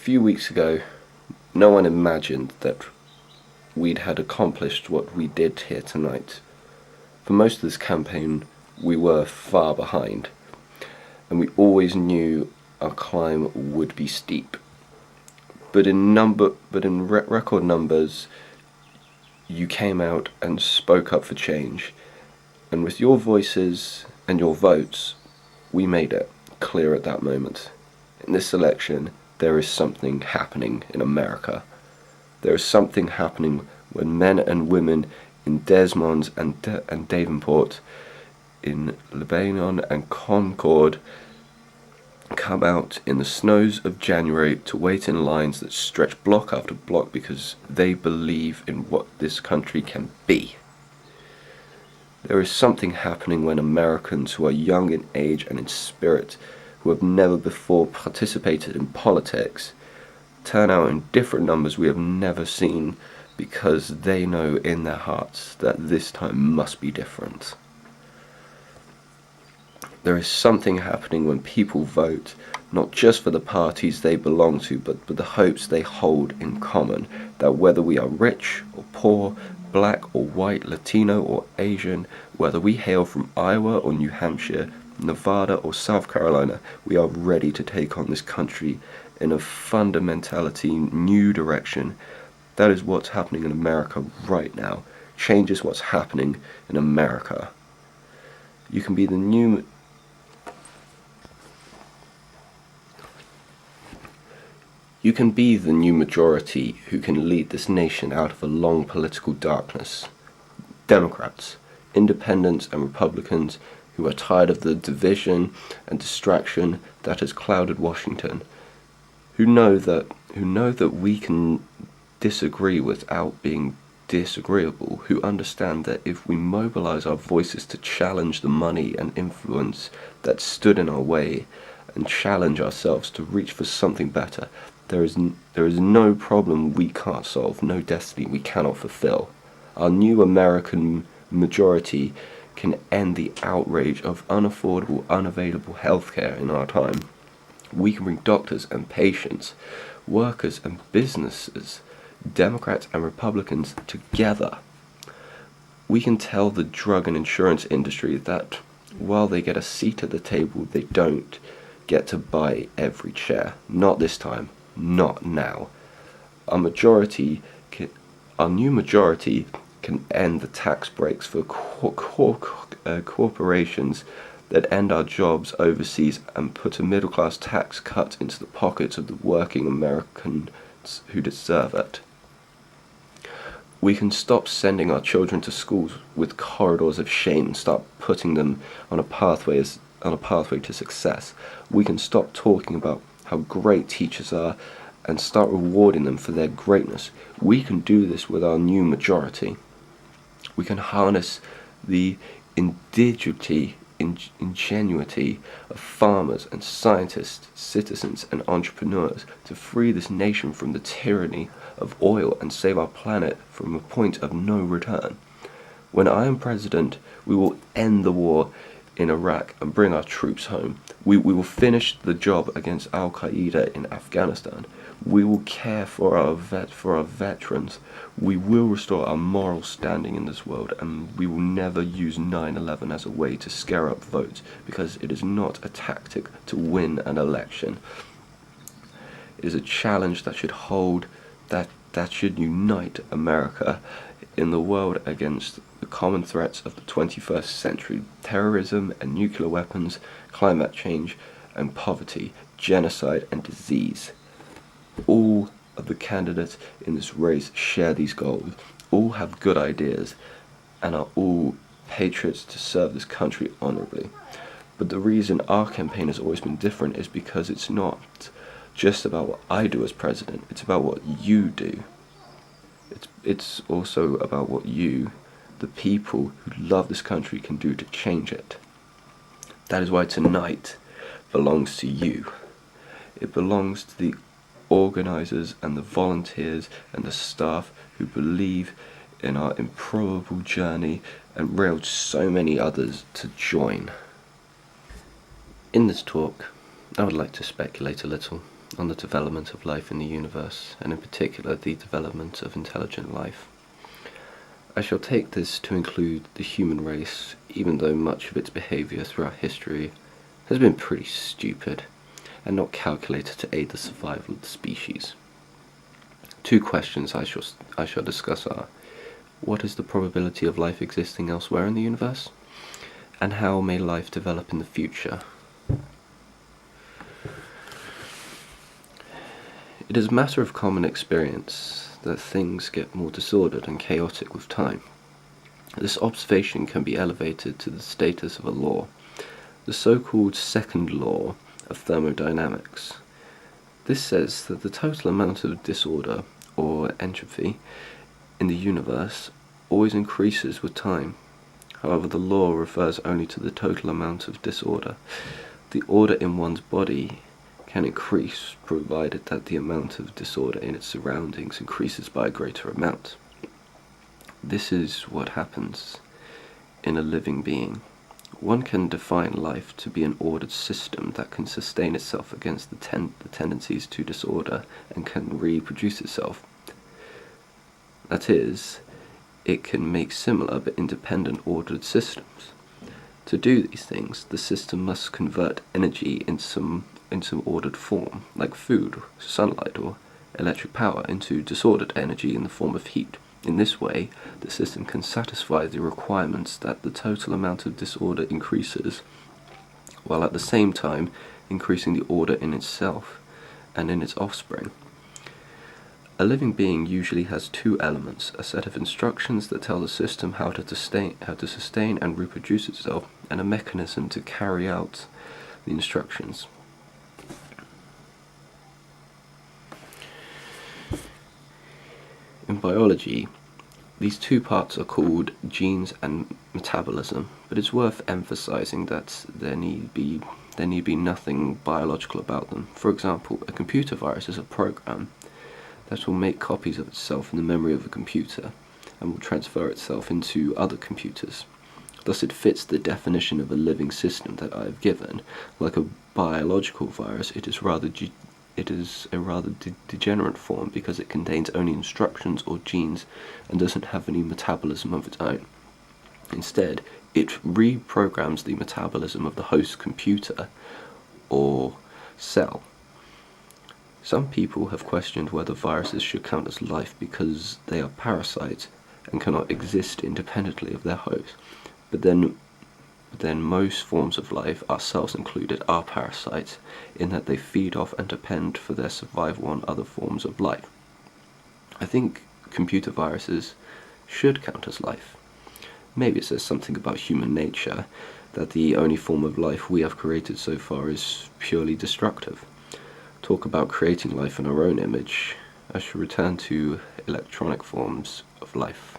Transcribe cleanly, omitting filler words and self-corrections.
few weeks ago, no one imagined that we'd had accomplished what we did here tonight. For most of this campaign, we were far behind, and we always knew our climb would be steep. But in record numbers, you came out and spoke up for change, and with your voices and your votes, we made it clear at that moment. In this election, there is something happening in America. There is something happening when men and women in Des Moines and Davenport, in Lebanon and Concord, come out in the snows of January to wait in lines that stretch block after block because they believe in what this country can be. There is something happening when Americans who are young in age and in spirit, who have never before participated in politics, turn out in different numbers we have never seen because they know in their hearts that this time must be different. There is something happening when people vote, not just for the parties they belong to, but for the hopes they hold in common, that whether we are rich or poor, black or white, Latino or Asian, whether we hail from Iowa or New Hampshire, Nevada or South Carolina, we are ready to take on this country in a fundamentally new direction. That is what's happening in America right now. Change is what's happening in America. You can be the new majority who can lead this nation out of a long political darkness. Democrats, independents and Republicans who are tired of the division and distraction that has clouded Washington, who know that we can disagree without being disagreeable, who understand that if we mobilize our voices to challenge the money and influence that stood in our way and challenge ourselves to reach for something better, there is no problem we can't solve, no destiny we cannot fulfill. Our new American majority can end the outrage of unaffordable, unavailable healthcare in our time. We can bring doctors and patients, workers and businesses, Democrats and Republicans together. We can tell the drug and insurance industry that while they get a seat at the table, they don't get to buy every chair. Not this time. Not now. Our new majority can end the tax breaks for corporations that end our jobs overseas and put a middle-class tax cut into the pockets of the working Americans who deserve it. We can stop sending our children to schools with corridors of shame and start putting them on a pathway to success. We can stop talking about how great teachers are and start rewarding them for their greatness. We can do this with our new majority. We can harness the ingenuity of farmers and scientists, citizens and entrepreneurs to free this nation from the tyranny of oil and save our planet from a point of no return. When I am president, we will end the war in Iraq and bring our troops home. We will finish the job against Al-Qaeda in Afghanistan. We will care for our veterans. We will restore our moral standing in this world, and we will never use 9/11 as a way to scare up votes, because it is not a tactic to win an election. It is a challenge that should unite America in the world against the common threats of the 21st century: terrorism and nuclear weapons, climate change and poverty, genocide and disease. All of the candidates in this race share these goals, all have good ideas, and are all patriots to serve this country honorably. But the reason our campaign has always been different is because it's not just about what I do as president, it's about what you do. It's also about what you, the people who love this country, can do to change it. That is why tonight belongs to you. It belongs to the organizers and the volunteers and the staff who believe in our improbable journey and railed so many others to join. In this talk, I would like to speculate a little. on the development of life in the universe, and in particular the development of intelligent life. I shall take this to include the human race, even though much of its behaviour throughout history has been pretty stupid and not calculated to aid the survival of the species. Two questions I shall discuss are: what is the probability of life existing elsewhere in the universe? And how may life develop in the future? It is a matter of common experience that things get more disordered and chaotic with time. This observation can be elevated to the status of a law, the so-called second law of thermodynamics. This says that the total amount of disorder, or entropy, in the universe always increases with time. However, the law refers only to the total amount of disorder. The order in one's body can increase, provided that the amount of disorder in its surroundings increases by a greater amount. This is what happens in a living being. One can define life to be an ordered system that can sustain itself against the tendencies to disorder and can reproduce itself. That is, it can make similar but independent ordered systems. To do these things, the system must convert energy in some ordered form, like food, sunlight, or electric power, into disordered energy in the form of heat. In this way, the system can satisfy the requirements that the total amount of disorder increases, while at the same time increasing the order in itself and in its offspring. A living being usually has two elements: a set of instructions that tell the system how to sustain and reproduce itself, and a mechanism to carry out the instructions. In biology, these two parts are called genes and metabolism, but it's worth emphasizing that there need be nothing biological about them. For example, a computer virus is a program that will make copies of itself in the memory of a computer and will transfer itself into other computers. Thus it fits the definition of a living system that I have given. Like a biological virus, it is a rather degenerate form because it contains only instructions or genes and doesn't have any metabolism of its own. Instead, it reprograms the metabolism of the host computer or cell. Some people have questioned whether viruses should count as life because they are parasites and cannot exist independently of their host. But then most forms of life, ourselves included, are parasites in that they feed off and depend for their survival on other forms of life. I think computer viruses should count as life. Maybe it says something about human nature, that the only form of life we have created so far is purely destructive. Talk about creating life in our own image. I should return to electronic forms of life.